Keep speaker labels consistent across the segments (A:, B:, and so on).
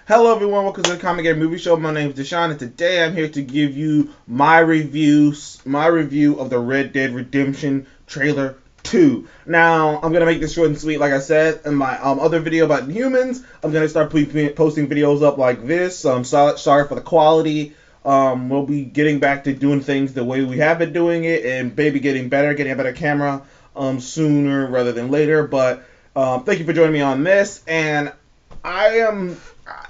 A: Hello everyone, welcome to the Comic Game Movie Show. My name is Deshaun, and today I'm here to give you my review of the Red Dead Redemption trailer 2. Now, I'm gonna make this short and sweet, like I said in my other video about humans. I'm gonna start posting videos up like this. Sorry for the quality. We'll be getting back to doing things the way we have been doing it, and maybe getting a better camera sooner rather than later. But thank you for joining me on this, and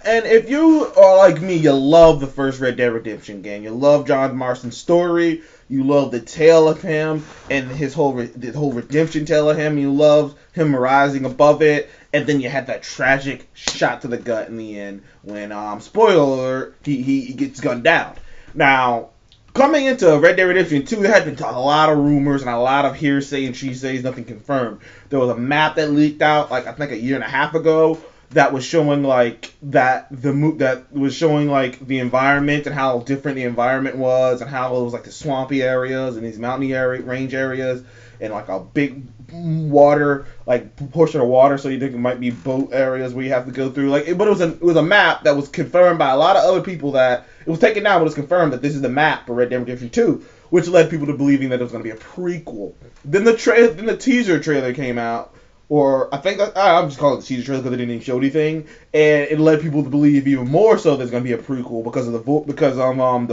A: if you are like me, you love the first Red Dead Redemption game. You love John Marston's story. You love the tale of him and the whole redemption tale of him. You love him rising above it, and then you had that tragic shot to the gut in the end when, spoiler alert, he gets gunned down. Now, coming into Red Dead Redemption 2, there had been a lot of rumors and a lot of hearsay and she says, nothing confirmed. There was a map that leaked out, like I think a year and a half ago, that was showing like the environment and how different the environment was, and how it was like the swampy areas and these mountainy range areas, and like a big water, like portion of water, so you think it might be boat areas where you have to go through. But it was a map that was confirmed by a lot of other people that it was taken down, but it was confirmed that this is the map for Red Dead Redemption 2, which led people to believing that it was going to be a prequel. Then the teaser trailer came out, or I think I'm just calling it the teaser trailer because it didn't even show anything, and it led people to believe even more so there's going to be a prequel because of the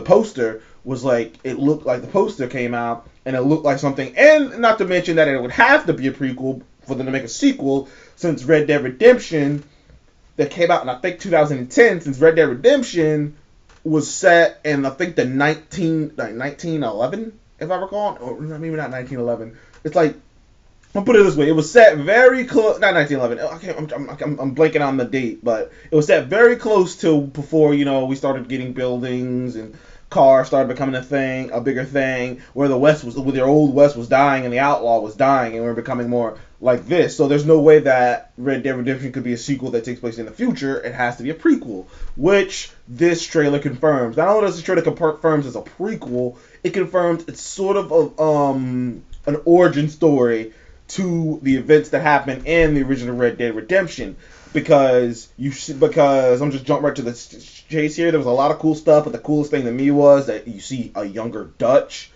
A: poster was like, it looked like the poster came out and it looked like something, and not to mention that it would have to be a prequel for them to make a sequel, since Red Dead Redemption that came out in I think 2010, since Red Dead Redemption was set in I think the 1911, if I recall, or maybe not 1911. It's like, I'll put it this way: it was set very close. Not 1911. I'm blanking on the date, but it was set very close to before we started getting buildings and cars started becoming a bigger thing. Where the old West was dying and the outlaw was dying, and we're becoming more like this. So there's no way that Red Dead Redemption could be a sequel that takes place in the future. It has to be a prequel, which this trailer confirms. Not only does this trailer confirms it's a prequel, it confirms it's sort of an origin story to the events that happened in the original Red Dead Redemption, because I'm just jumping right to the chase here. There was a lot of cool stuff, but the coolest thing to me was that you see a younger Dutch.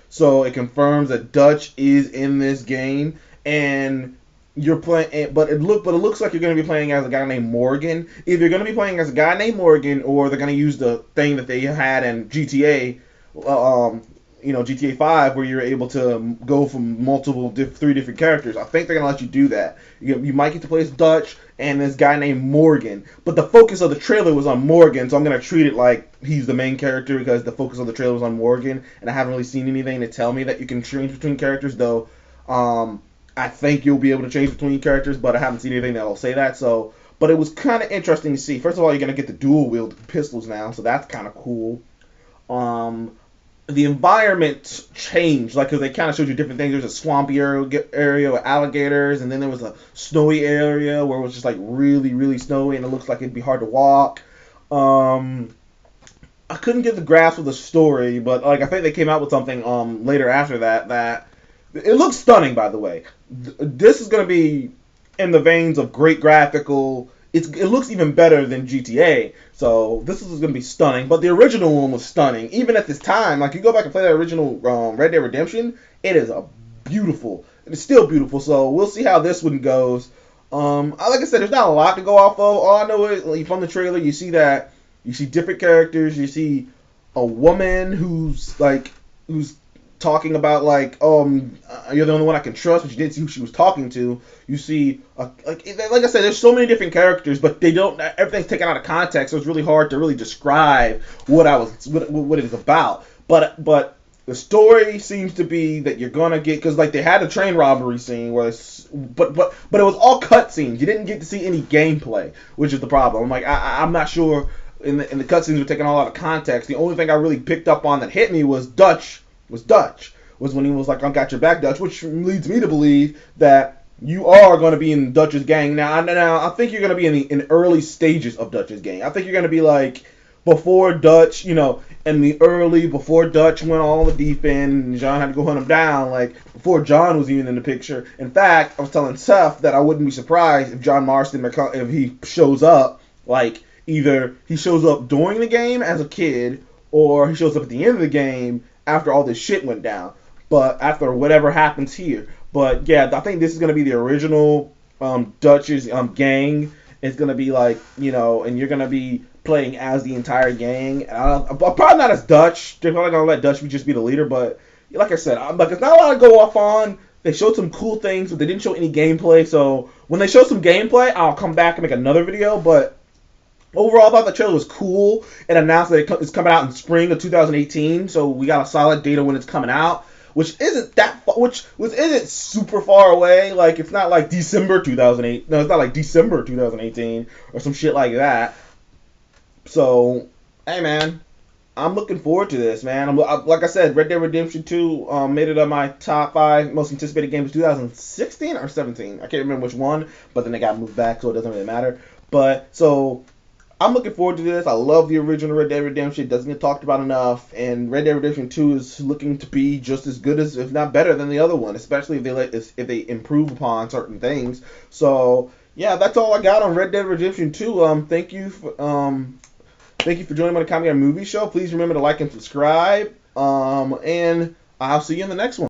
A: So it confirms that Dutch is in this game, and you're playing. But it looks like you're going to be playing as a guy named Morgan. Either you're going to be playing as a guy named Morgan, or they're going to use the thing that they had in GTA. GTA 5, where you're able to go from three different characters. I think they're going to let you do that. You might get to play as Dutch and this guy named Morgan. But the focus of the trailer was on Morgan, so I'm going to treat it like he's the main character because the focus of the trailer was on Morgan, and I haven't really seen anything to tell me that you can change between characters, though. I think you'll be able to change between characters, but I haven't seen anything that'll say that, so. But it was kind of interesting to see. First of all, you're going to get the dual-wield pistols now, so that's kind of cool. The environment changed, because they kind of showed you different things. There's a swampy area with alligators, and then there was a snowy area where it was just like really, really snowy, and it looks like it'd be hard to walk. I couldn't get the grasp of the story, but I think they came out with something later after that it looks stunning. By the way, this is going to be in the veins of great graphical. It looks even better than GTA, so this is going to be stunning. But the original one was stunning, even at this time. Like, you go back and play that original Red Dead Redemption, it's still beautiful. So we'll see how this one goes. Like I said, there's not a lot to go off of. All I know is, from the trailer, you see different characters. You see a woman who's talking about you're the only one I can trust, but you didn't see who she was talking to. You see, like I said, there's so many different characters, but everything's taken out of context, so it's really hard to really describe what it is about. But the story seems to be that you're gonna get, because they had a train robbery scene but it was all cutscenes. You didn't get to see any gameplay, which is the problem. I'm not sure. In the cutscenes were taken all out of context. The only thing I really picked up on that hit me was when he was like, "I got your back, Dutch," which leads me to believe that you are going to be in Dutch's gang. Now I think you're going to be in the early stages of Dutch's gang. I think you're going to be before Dutch, in the early, before Dutch went all the deep end and John had to go hunt him down, like before John was even in the picture. In fact, I was telling Seth that I wouldn't be surprised if John Marston, if he shows up, like either he shows up during the game as a kid or he shows up at the end of the game after all this shit went down. But after whatever happens here. But yeah, I think this is going to be the original Dutch's gang. It's going to be like, and you're going to be playing as the entire gang. Probably not as Dutch. They're probably going to let Dutch just be the leader. But like I said, it's not a lot to go off on. They showed some cool things, but they didn't show any gameplay. So when they show some gameplay, I'll come back and make another video. But overall, I thought the trailer was cool. It announced that it's coming out in spring of 2018. So we got a solid date when it's coming out, which isn't which isn't super far away. Like it's not like December 2008. No, it's not like December 2018 or some shit like that. So, hey man, I'm looking forward to this, man. Like I said, Red Dead Redemption 2 made it on my top 5 most anticipated games of 2016 or 17. I can't remember which one, but then they got moved back, so it doesn't really matter. But so I'm looking forward to this. I love the original Red Dead Redemption. It doesn't get talked about enough. And Red Dead Redemption 2 is looking to be just as good as, if not better than the other one, especially if they improve upon certain things. So, yeah, that's all I got on Red Dead Redemption 2. Thank you for joining me on the Comedy Movie Show. Please remember to like and subscribe. And I'll see you in the next one.